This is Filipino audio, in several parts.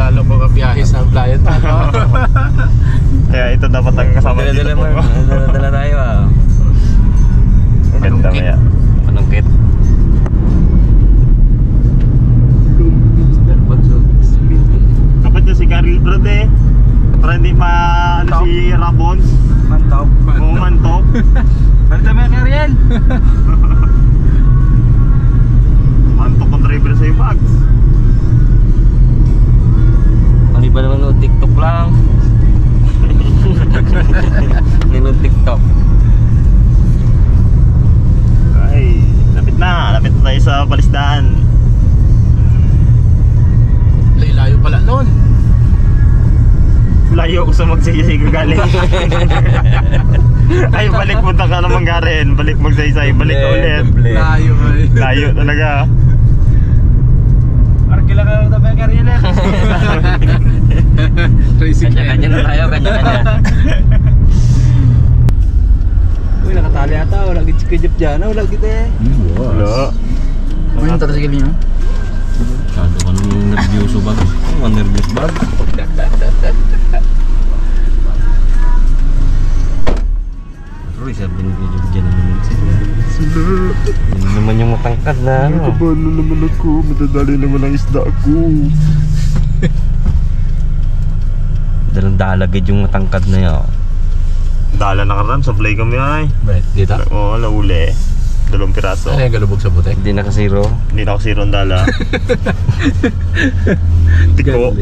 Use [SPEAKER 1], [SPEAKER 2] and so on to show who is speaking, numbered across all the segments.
[SPEAKER 1] lalo ko kabiyahe sa Blayan tayo.
[SPEAKER 2] Kaya ito dapat ang kasama dito po.
[SPEAKER 3] Dala tayo ah.
[SPEAKER 2] Ganda kaya.
[SPEAKER 3] Panungkit.
[SPEAKER 2] Kapag na si Karil Brad eh. Para hindi ano si Rabons.
[SPEAKER 1] Mantok.
[SPEAKER 2] Oo, mantok.
[SPEAKER 1] Balik kami Karel.
[SPEAKER 2] Mantok ang driver sa yung bags.
[SPEAKER 3] Ano ba naman no? TikTok lang. Nino TikTok.
[SPEAKER 2] Ay, lapit na tayo sa Palisdaan.
[SPEAKER 1] Layo pala nun.
[SPEAKER 2] Layo ko sa Magsaysay gagaling. Ay, balik punta ka naman Garen. Balik Magsaysay, balik ka ulit.
[SPEAKER 1] Layo ay.
[SPEAKER 2] Layo talaga.
[SPEAKER 1] Arkila ka lang tabi Karel.
[SPEAKER 3] Kanya-kanya na tayo, kanya-kanya.
[SPEAKER 1] Uy, nakatali ata. Wala gitsikijip dyan. Wala kita eh.
[SPEAKER 2] Wala.
[SPEAKER 1] Uy, yung tarasigil niyo.
[SPEAKER 3] Masyado ka nung nervyoso bag. Ang nervyos bag. Uy, sabi ni Kuya dyan naman sila. Yan naman yung matangkad na ano.
[SPEAKER 2] Nakabalo naman ako. Madadali naman ang isda ko.
[SPEAKER 3] Dalang-dalagid yung matangkad na yun.
[SPEAKER 2] Dala na karan, sablay kami ay.
[SPEAKER 1] Right, dito?
[SPEAKER 2] Oo, lauli. 2 piraso.
[SPEAKER 1] Ano yung galubog sa putek?
[SPEAKER 3] Hindi nakasiro.
[SPEAKER 2] Hindi na ako zero ang dala. Tiko.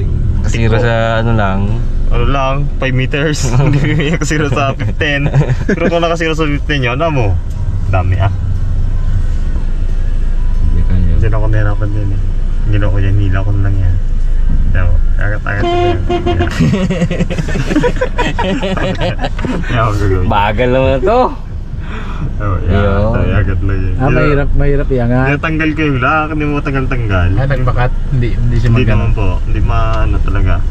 [SPEAKER 3] Kasiro sa ano lang.
[SPEAKER 2] Ano lang, 5 meters. Hindi ako zero sa 15. Pero kung nakasiro sa 15 yun, ano mo? Dami ah.
[SPEAKER 3] Hindi kaya.
[SPEAKER 2] Diyan ako nahirapan din eh. Hindi ako yan, nila ko na lang yan. Diyan, agat-agat na yan. Yan ako gagawin.
[SPEAKER 3] Bagal naman ito.
[SPEAKER 2] Yan, agat lang yan.
[SPEAKER 1] Mahirap iangat.
[SPEAKER 2] Tanggal ko yung lak, hindi mo tanggal-tanggal.
[SPEAKER 1] Nagbakat, hindi siya
[SPEAKER 2] Hindi
[SPEAKER 1] magano.
[SPEAKER 2] naman po, hindi maano talaga.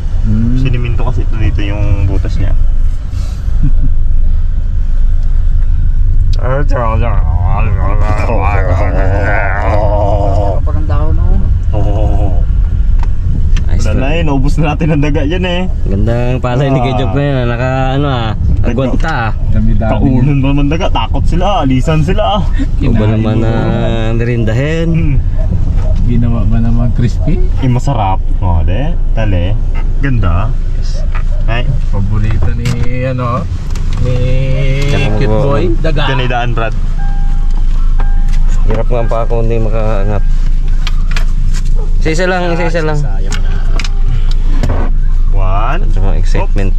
[SPEAKER 2] Siniminto kasi ito dito yung butas niya.
[SPEAKER 1] Parang dakaw na ako.
[SPEAKER 2] Oh.
[SPEAKER 3] Ayos
[SPEAKER 2] Wala na eh, naubos na natin ang daga yan eh.
[SPEAKER 3] Gandang palay ni Kejok na yan. Naka ano ah, agwanta ah.
[SPEAKER 2] Kaunan ba naman daga, takot sila, alisan sila.
[SPEAKER 3] Iba naman na nirindahin.
[SPEAKER 1] Ginawa ba naman crispy?
[SPEAKER 2] Masarap. O, de, tali. Ganda. Ay,
[SPEAKER 1] Paborito ni ni
[SPEAKER 3] Tsaka
[SPEAKER 1] Cute Boy, daga.
[SPEAKER 2] ganidaan Brad.
[SPEAKER 3] Hirap nga pa ako hindi makaangat. Isa-isa lang, isa-isa lang.
[SPEAKER 1] Sayang na.
[SPEAKER 2] 1,
[SPEAKER 3] Tsaka excitement.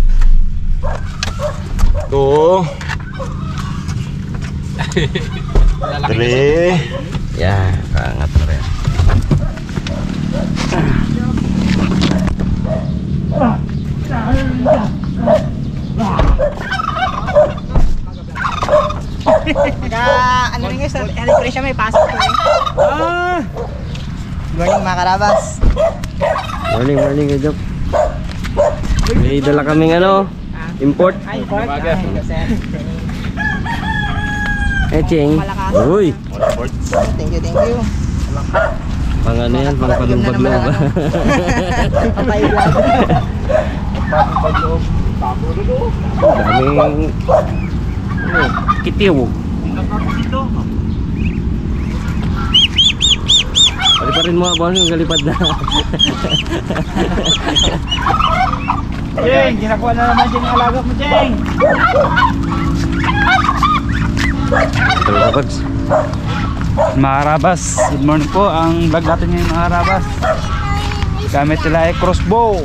[SPEAKER 2] 2, 3.
[SPEAKER 3] Yeah, kaangat na rin.
[SPEAKER 4] Ano rin guys, halip siya may pasok ko eh. Morning mga karabas.
[SPEAKER 3] Morning, morning Kejok. May dala kaming ano, import.
[SPEAKER 4] Ay, pork.
[SPEAKER 3] Ching.
[SPEAKER 4] Malakas.
[SPEAKER 3] Uy,
[SPEAKER 4] Thank you.
[SPEAKER 3] pang ano yan, pang palubag-loob.
[SPEAKER 4] Patay vlog.
[SPEAKER 3] Daming ano, kitiw. Paliparin mo abang yung galipad na.
[SPEAKER 1] Jeng, ginakuha na naman dyan yung alaga mo, Jeng.
[SPEAKER 3] Ito na bags.
[SPEAKER 5] Mga Karabas, good morning po. Ang vlog natin ngayon mga Karabas, gamit nila ay crossbow.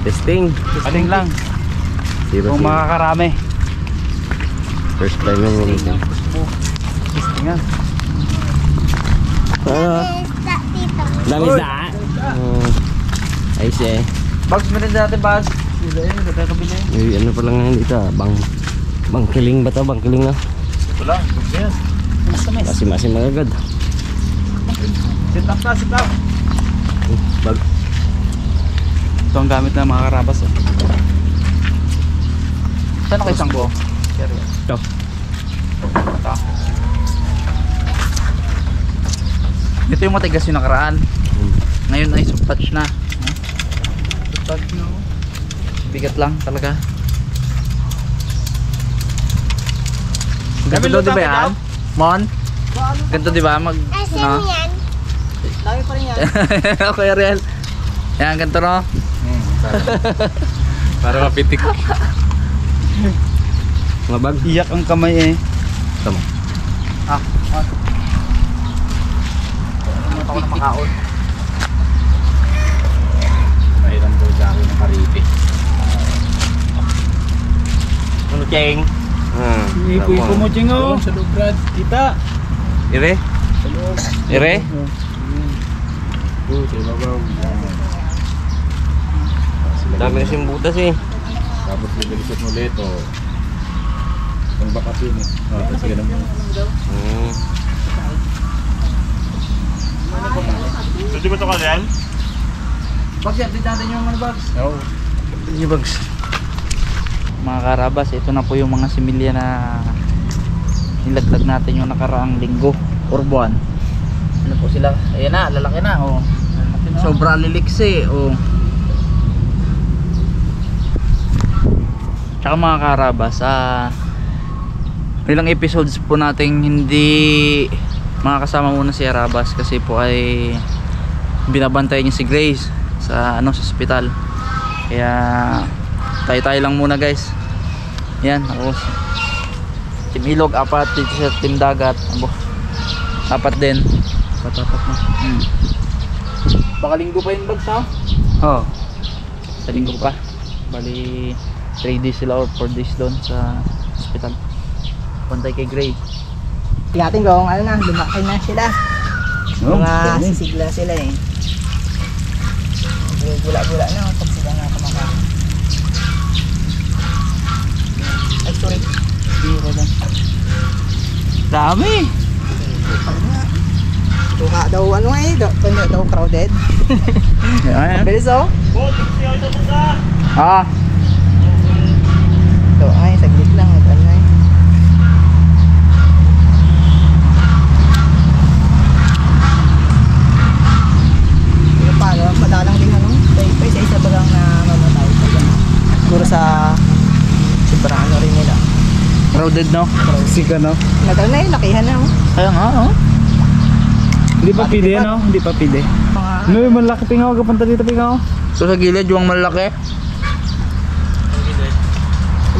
[SPEAKER 3] Testing.
[SPEAKER 5] Aling lang
[SPEAKER 3] Zero,
[SPEAKER 5] kung
[SPEAKER 3] zero.
[SPEAKER 5] makakarami.
[SPEAKER 3] First time yung minigyan.
[SPEAKER 5] Tingnan.
[SPEAKER 3] Dami sa. Ayos eh.
[SPEAKER 5] Bags mo rin dati bags. Sila yun, nagkakabili.
[SPEAKER 3] May ano pa lang ngayon dito ah. Bangkiling ba ito? Bangkiling na.
[SPEAKER 2] Ito lang, gusto yan.
[SPEAKER 3] Masim-masim agad.
[SPEAKER 5] Sit up na, sit up.
[SPEAKER 3] Bag.
[SPEAKER 5] Ito ang gamit ng mga Karabas. Oh. Saan ako isang buo?
[SPEAKER 3] Ito.
[SPEAKER 5] Ito yung matigas yung nakaraan. Ngayon ay soft touch na. bag no. Bigat lang talaga. Ganto di ba yan? Mon? Ganto di ba? Mag, no?
[SPEAKER 4] Dami pa rin yan.
[SPEAKER 5] Okay, Ariel. Yan, ganto no?
[SPEAKER 1] Para mapitik.
[SPEAKER 3] Mabag.
[SPEAKER 5] Iyak ang kamay eh.
[SPEAKER 3] Tama.
[SPEAKER 5] Ako na makaon.
[SPEAKER 1] Mailan daw sa akin ng karipi.
[SPEAKER 2] Ano, Cheng?
[SPEAKER 5] Ipo mo, Chingo.
[SPEAKER 1] Sa loob, Brad.
[SPEAKER 5] Kita.
[SPEAKER 3] Ire? Ire?
[SPEAKER 1] Sa ibabaw.
[SPEAKER 3] Dami na siyang butas eh.
[SPEAKER 1] Tapos lilisot mo ulit o pang bakasyon eh. Tapos ganun mo.
[SPEAKER 2] Pwede ba ito ka yan?
[SPEAKER 5] Bags yan, dito natin yung bags.
[SPEAKER 1] Oo.
[SPEAKER 3] Yung bags.
[SPEAKER 5] Mga karabas, ito na po yung mga similya na nilaglag natin yung nakaraang linggo or buwan. Ano po sila? Ayan na, lalaki na. Oh. Sobra liliksi. Oh. Tsaka mga karabas, ilang episodes po nating hindi makakasama muna si Arabas kasi po ay binabantay niya si Grace sa sa ospital. Kaya tayo lang muna guys. Yan, ako Team Ilog, apat dito sa Team Dagat. Apat din. Apat na. Baka linggo pa yung bags ha? Oo. Sa linggo pa. Bali 3 days sila or 4 days doon sa ospital. Pantay kay Gray.
[SPEAKER 4] Yating gawang ano na, lumaki na sila. Mga sisigla sila eh. Gula-gula na pag sila na kumakain. Ay, sorry.
[SPEAKER 5] Biro lang. Dami!
[SPEAKER 4] Tuha daw ano eh, daw crowded.
[SPEAKER 5] Yan.
[SPEAKER 4] Bilis oh.
[SPEAKER 5] Ah!
[SPEAKER 4] Ito ay, saglit lang. Ano eh. Pero paano, madalang din ano. Pa isa-isa ba lang na mamatay. Siguro sa sobrang ano rin nila.
[SPEAKER 5] Crowded no? Sika no?
[SPEAKER 4] Nagal na eh, lakihan na oh.
[SPEAKER 5] Kaya nga oh. Hindi pa pili no? Hindi pa pili.
[SPEAKER 4] Mga
[SPEAKER 5] No, yung malaki pingaw, kapunta dito pingaw. So sa gilid yung malaki.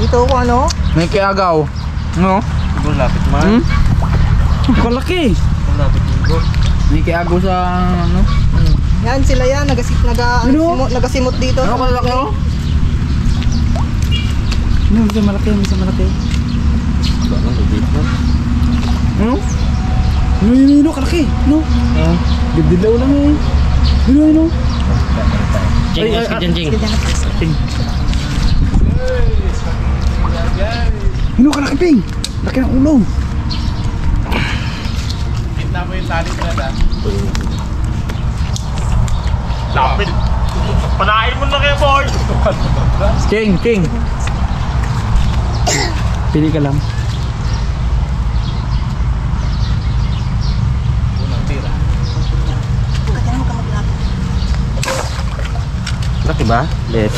[SPEAKER 4] dito ko ano.
[SPEAKER 5] May kiagaw. No?
[SPEAKER 3] Lapit man.
[SPEAKER 5] Kalaki.
[SPEAKER 3] Lapit linggo.
[SPEAKER 5] May kiagaw sa ano?
[SPEAKER 4] Yan sila yan, nagasimot dito.
[SPEAKER 5] Ano kalaki oh? Ano, may malaki, may malaki.
[SPEAKER 3] Baka lubit man.
[SPEAKER 5] Ano? Ano, kalaki. No? Didilaw lang eh. Ano?
[SPEAKER 3] Ching, iski dyan, Ching.
[SPEAKER 5] Ano kalaki ping? Laki ng ulo.
[SPEAKER 1] Kita mo yung tali nila da.
[SPEAKER 2] Lapit. Panain mo na kayo, boy.
[SPEAKER 5] King. Pili ka lang.
[SPEAKER 3] Laki ba? Let.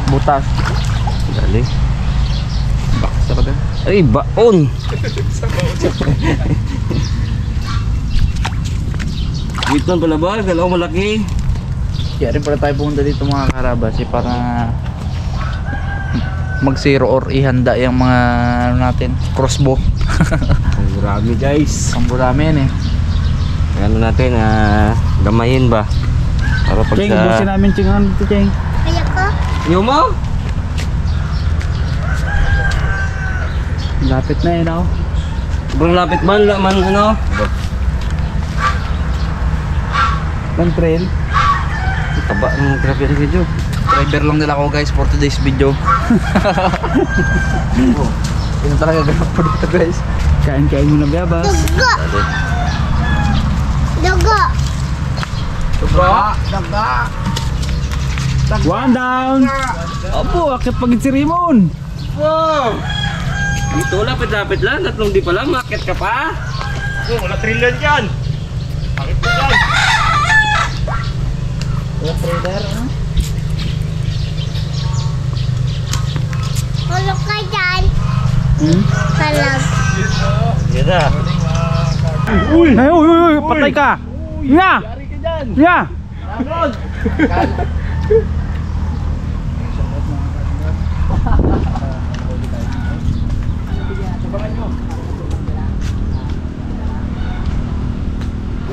[SPEAKER 5] Butas.
[SPEAKER 3] Dali.
[SPEAKER 5] Baksa ka ba?
[SPEAKER 3] Ay, baon! Dito pala ba? Kala ko malaki.
[SPEAKER 5] Kaya rin pala tayo pumunta dito mga karabas para mag-zero or ihanda yung mga ano natin, crossbow.
[SPEAKER 3] Ang marami guys.
[SPEAKER 5] Ang burami yan eh.
[SPEAKER 3] Ano natin, gamayin ba? Para pag
[SPEAKER 5] Cheng, busin namin Cheng. Ano dito Cheng?
[SPEAKER 3] Yung mo?
[SPEAKER 5] Lapit na eh no?
[SPEAKER 3] Sobrang lapit man, ano?
[SPEAKER 5] Ng trail.
[SPEAKER 3] Taba ng traffic ng video.
[SPEAKER 5] Driver lang nila ako guys for today's video. Yun talaga ganap po dito guys. Kain-kain muna biyabas.
[SPEAKER 4] Daga!
[SPEAKER 5] One down! Opo, akit pagit si Raymond.
[SPEAKER 3] Wow! Dito lapit-lapit lang, tatlong di pa lang, makit ka pa.
[SPEAKER 2] Oh, wala trillion yan. Bakit mo yan?
[SPEAKER 4] Kuya trader, ano?
[SPEAKER 6] Hulog ka dyan.
[SPEAKER 4] Hmm?
[SPEAKER 6] Kalag.
[SPEAKER 3] Yan na.
[SPEAKER 5] Uy, patay ka. Nga. Nga.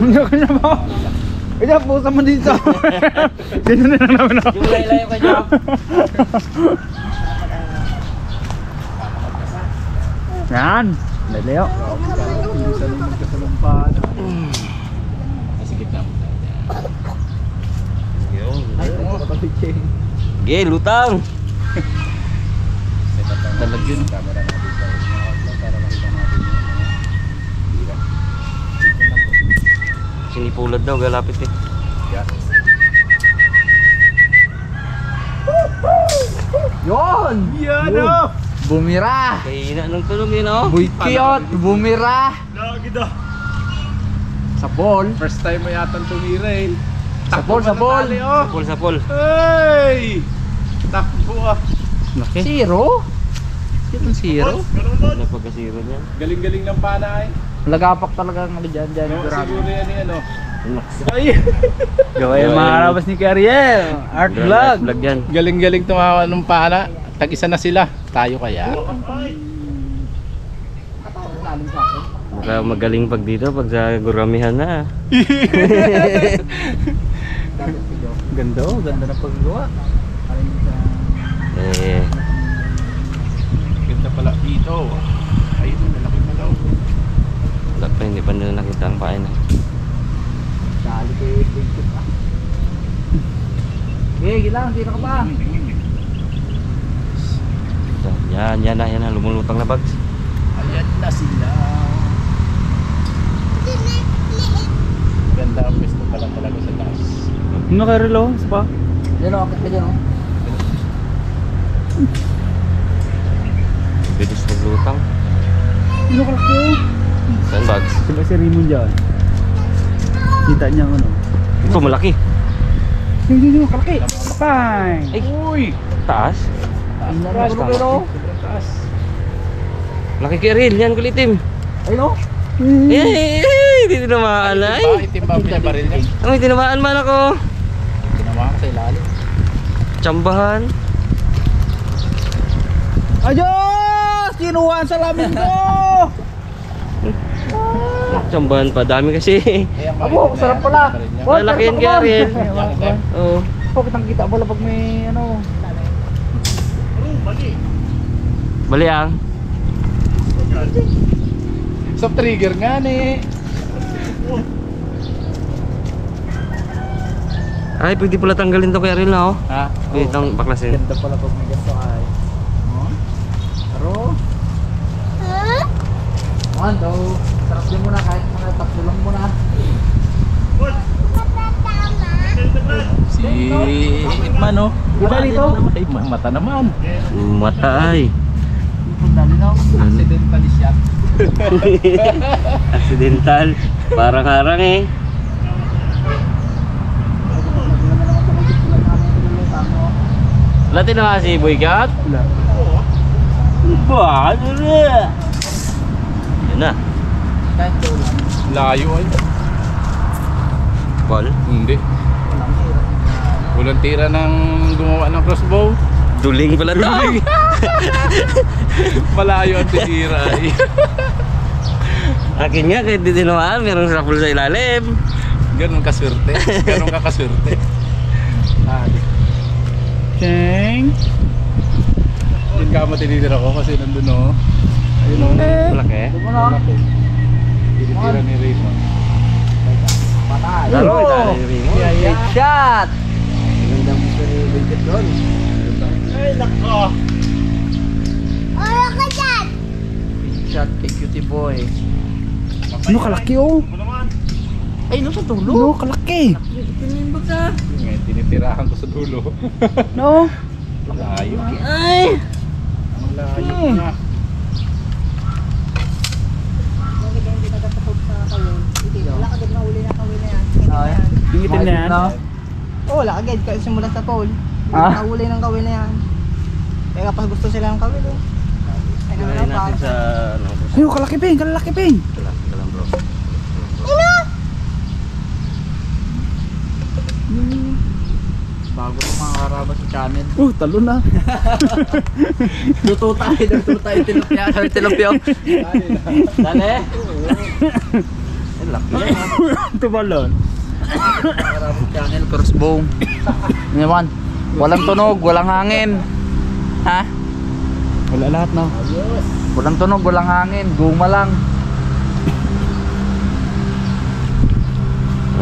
[SPEAKER 5] Hindi ka na ba? Kaya pusa mo dito. Dito na lang naman ako.
[SPEAKER 3] Yung layo ka dyan.
[SPEAKER 5] Yan. Leo.
[SPEAKER 3] Ge, lutang.
[SPEAKER 1] Talag yun.
[SPEAKER 3] Sinipulad daw, galapit eh.
[SPEAKER 5] Yon. Yan o. Bumira.
[SPEAKER 3] Kaya nang tulog yun oh.
[SPEAKER 5] Buykiyot. Bumira. Sa ball.
[SPEAKER 1] First time mo yata tumira eh.
[SPEAKER 5] Sa ball, sa ball.
[SPEAKER 3] Sapol, sapol.
[SPEAKER 1] Hey! Takbo ah.
[SPEAKER 5] Laki. Zero? Yung zero?
[SPEAKER 3] Ano pagkasiro niyan?
[SPEAKER 1] Galing-galing ng pana eh.
[SPEAKER 5] Lagapak talaga ng ano dyan.
[SPEAKER 1] Siguro yan yung ano.
[SPEAKER 5] Gawin mga karabas ni Kariel. Art vlog.
[SPEAKER 3] Vlog yan.
[SPEAKER 1] Galing-galing tumawa ng pana. Tag-isa na sila. Tayo kaya.
[SPEAKER 3] Baka magaling pag dito, pag sa guramihan na.
[SPEAKER 5] Ganda oh. Ganda na paggawa.
[SPEAKER 3] Eh,
[SPEAKER 1] Ganda pala dito. Ayun, malaki pa daw.
[SPEAKER 3] wala pa, hindi pa nila nakita ang pain.
[SPEAKER 5] Dali ko yung bigkit ah. Okay, gilang. Dito ka pa.
[SPEAKER 3] So, yan na, lumulutang na bags.
[SPEAKER 1] Ayan na sila. Ganda ang pwesto pala talaga sa taas.
[SPEAKER 5] Ano kay Relo? Spa? Yan o. Akit ka dyan o.
[SPEAKER 3] Bilis maglutang.
[SPEAKER 5] Ano kalaki o?
[SPEAKER 3] Saan bags?
[SPEAKER 5] Diba si Raymond dyan? Kita niya ang ano?
[SPEAKER 3] Ito, malaki.
[SPEAKER 5] Yung kalaki. Fine.
[SPEAKER 3] Ay, taas.
[SPEAKER 5] Taas pa.
[SPEAKER 1] Taas.
[SPEAKER 3] Laki Kirill, yan kulitim.
[SPEAKER 5] Ayun o.
[SPEAKER 3] Eh, hindi tinamaan ay.
[SPEAKER 1] Itim ba ang pinabaril niya?
[SPEAKER 3] Ay, tinamaan man ako.
[SPEAKER 1] Tinawa ka sa ilalim.
[SPEAKER 3] Tsambahan.
[SPEAKER 5] Adios! Kinuha ang salamin ko!
[SPEAKER 3] Tsambahan pa, dami kasi.
[SPEAKER 5] Abo, sarap pala.
[SPEAKER 3] Malaki yan, Kirill. Oo.
[SPEAKER 5] Oh, kitang kita pala pag may ano.
[SPEAKER 3] Bali ang.
[SPEAKER 1] Soft trigger nga ni.
[SPEAKER 3] Ay, pwede pala tanggalin to Kirill na oh.
[SPEAKER 1] Ha?
[SPEAKER 3] Pwede itong baklasin.
[SPEAKER 5] Ganda pala pag may ganito ay. Pero, daw, sarap din muna kahit mga tatlo lang muna.
[SPEAKER 1] Si Itman oh.
[SPEAKER 5] Iba dito?
[SPEAKER 1] Ay, mata naman.
[SPEAKER 3] Mata ay.
[SPEAKER 5] Dali na ako.
[SPEAKER 1] Accidental shot.
[SPEAKER 3] Accidental. Parang harang eh. Latin na si Boy Gat.
[SPEAKER 5] Wala.
[SPEAKER 3] Ba, ano na? Yan na.
[SPEAKER 5] Kahit daw lang.
[SPEAKER 1] Layo ay.
[SPEAKER 3] Ball.
[SPEAKER 1] Hindi.
[SPEAKER 5] Walang hirap.
[SPEAKER 1] Walang tira ng gumawa ng crossbow.
[SPEAKER 3] Duling pala to.
[SPEAKER 1] Malayo ang titira ay.
[SPEAKER 3] Akin nga kahit di tinamaan, merong raffle sa ilalim.
[SPEAKER 1] Ganun kaswerte. Ganun ka kaswerte.
[SPEAKER 5] Cheng!
[SPEAKER 1] Yun ka matinitira ko kasi nandun oh. Ayun oh.
[SPEAKER 3] Malaki.
[SPEAKER 5] Ito mo na.
[SPEAKER 1] Tinitira ni Raymond.
[SPEAKER 5] Patay.
[SPEAKER 3] Laro, itali rin mo.
[SPEAKER 5] Great shot! Gandang gusto ni Bigit doon.
[SPEAKER 6] Hulog ka dyan.
[SPEAKER 5] Great shot kay cutie boy. Ano kalaki oh? Ay, no sa tulo? No, kalaki.
[SPEAKER 1] Ngayon tinitirahan ko sa dulo.
[SPEAKER 5] No?
[SPEAKER 1] Layo.
[SPEAKER 5] Ay!
[SPEAKER 1] Layo na.
[SPEAKER 4] Wala ka doon na uli na kawin na yan.
[SPEAKER 5] Ay, yung itim na yan?
[SPEAKER 4] wala agad. Kaya simula sa pole.
[SPEAKER 5] Ah?
[SPEAKER 4] Nahuli ng kawil na yan. Kaya kapag gusto sila ng kawil, ay
[SPEAKER 3] Gawin natin sa ano.
[SPEAKER 5] Ayun, kalakiping, kalakiping.
[SPEAKER 3] Ito lang bro.
[SPEAKER 5] Bago ko mga karabas sa channel.
[SPEAKER 2] Talo na.
[SPEAKER 5] Luto tayo tilapia. Sabi tilapia. Dali.
[SPEAKER 2] Tumalon.
[SPEAKER 5] Karabas channel, crossbow. Naman, walang tunog, walang hangin. Ha?
[SPEAKER 2] Wala lahat no.
[SPEAKER 5] Walang tunog, walang hangin. Guma lang.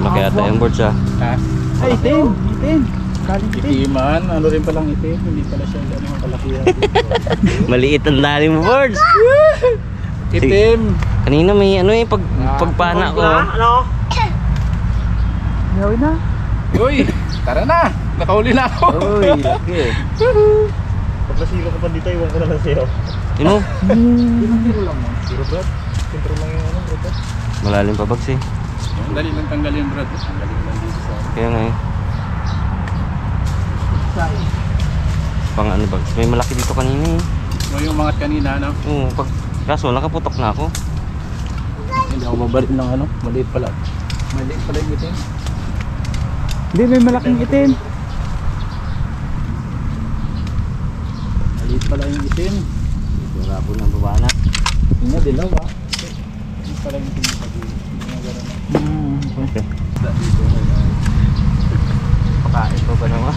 [SPEAKER 3] Ano kaya tayo yung boards ah?
[SPEAKER 1] Ha?
[SPEAKER 5] Ay, itim. Itim. Galing itim.
[SPEAKER 1] Itiman, ano rin palang itim, hindi pala siya ano ang kalakihan.
[SPEAKER 3] Maliit ang dali mo boards.
[SPEAKER 1] Itim!
[SPEAKER 3] Kanina may ano pagpana ko.
[SPEAKER 5] Gawin na.
[SPEAKER 1] Uy! Tara na! Nakahuli na ako!
[SPEAKER 5] Uy, laki.
[SPEAKER 2] Pag nasilo ka pa dito, iwan ko na lang sa'yo.
[SPEAKER 3] Ano?
[SPEAKER 1] Zero brad. Sintro lang yung ano, brad.
[SPEAKER 3] Malalim pa bags eh.
[SPEAKER 1] Ang dali lang tanggalin, brad. Tanggalin lang dito sa...
[SPEAKER 3] Kaya nga eh. Pang ano bags. May malaki dito kanina eh.
[SPEAKER 1] Mo yung umangat kanina, ano?
[SPEAKER 3] Oo, kaso nakaputok na ako.
[SPEAKER 1] Hindi ako mabalik ng ano, maliit pala. Maliit pala yung itim.
[SPEAKER 5] Hindi, may malaking itim.
[SPEAKER 1] Maliit pala yung itim.
[SPEAKER 3] Wala po ng babana.
[SPEAKER 1] Yung nga, dilaw ah. Maliit pala yung itim sa gilid. Yung mga gano'n na.
[SPEAKER 2] Okay.
[SPEAKER 1] Dito,
[SPEAKER 3] Pakain pa ba naman?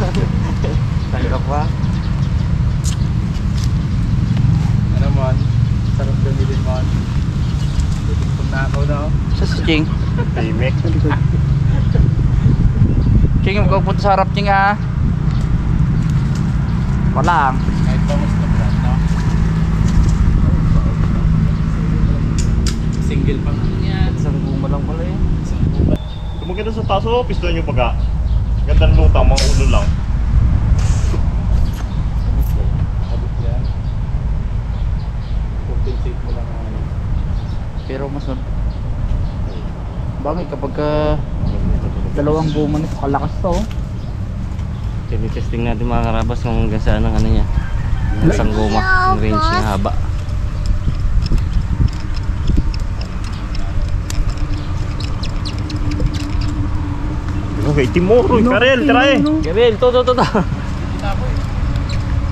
[SPEAKER 3] Tanggap pa.
[SPEAKER 1] ano man, sarap gamitin man. Pag nakaw na oh.
[SPEAKER 5] Sa Ching.
[SPEAKER 2] Timek.
[SPEAKER 5] Ching, magpupunta sa harap, Ching ah. Wala.
[SPEAKER 1] Kahit pa mas na brad, no? Single pa nga yan.
[SPEAKER 3] Isang guma lang pala eh.
[SPEAKER 2] Kumaganda sa taso, piston yung baga. Gandang lutang, mga ulo lang.
[SPEAKER 1] Abot yan. Compensate mo lang ang ano.
[SPEAKER 5] Pero mas bagay kapag dalawang guma nito, kalakas to. Oh.
[SPEAKER 3] Tinitesting natin mga karabas kung hanggang saan ang ano niya. Isang guma, ang range niya haba.
[SPEAKER 2] Okay, Timoro, Karel, try.
[SPEAKER 3] Gabriel, to.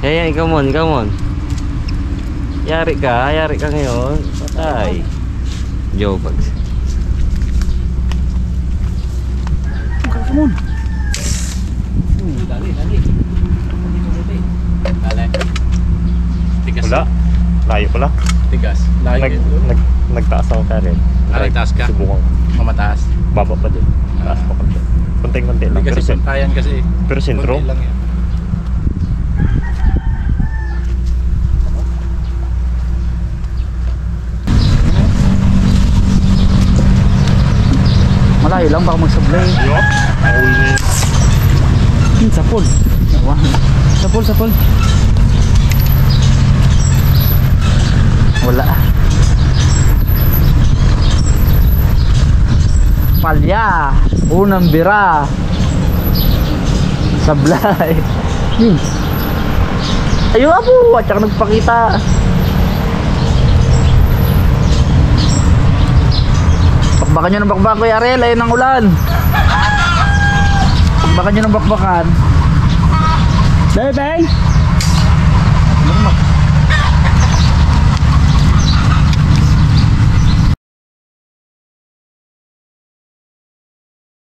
[SPEAKER 3] Yan, ikaw mon. Yari ka ngayon. Patay. Joe bags.
[SPEAKER 1] Dali. Tigas.
[SPEAKER 2] Wala. Layo pala.
[SPEAKER 1] Tigas. Layo
[SPEAKER 2] Nag,
[SPEAKER 1] ito.
[SPEAKER 2] nagtaas ako Karel.
[SPEAKER 1] Nagtaas ka?
[SPEAKER 2] Subukan.
[SPEAKER 1] Mamataas.
[SPEAKER 2] Baba pa din. Taas pa konti. Konting-konti lang.
[SPEAKER 1] Hindi kasi pantayan kasi.
[SPEAKER 2] Pero sentro.
[SPEAKER 1] Konti lang yan.
[SPEAKER 5] Malayo lang, baka magsablay.
[SPEAKER 2] Yup. Mahuli na yun.
[SPEAKER 5] Sapol. Sapol. Wala. Palya. Unang bira. Sablay. Ayun po. At saka nagpakita. Bakbakan nyo ng bakbakan, Kuya Ariel. Ayun ang ulan. Bakbakan nyo ng bakbakan. Bye bye.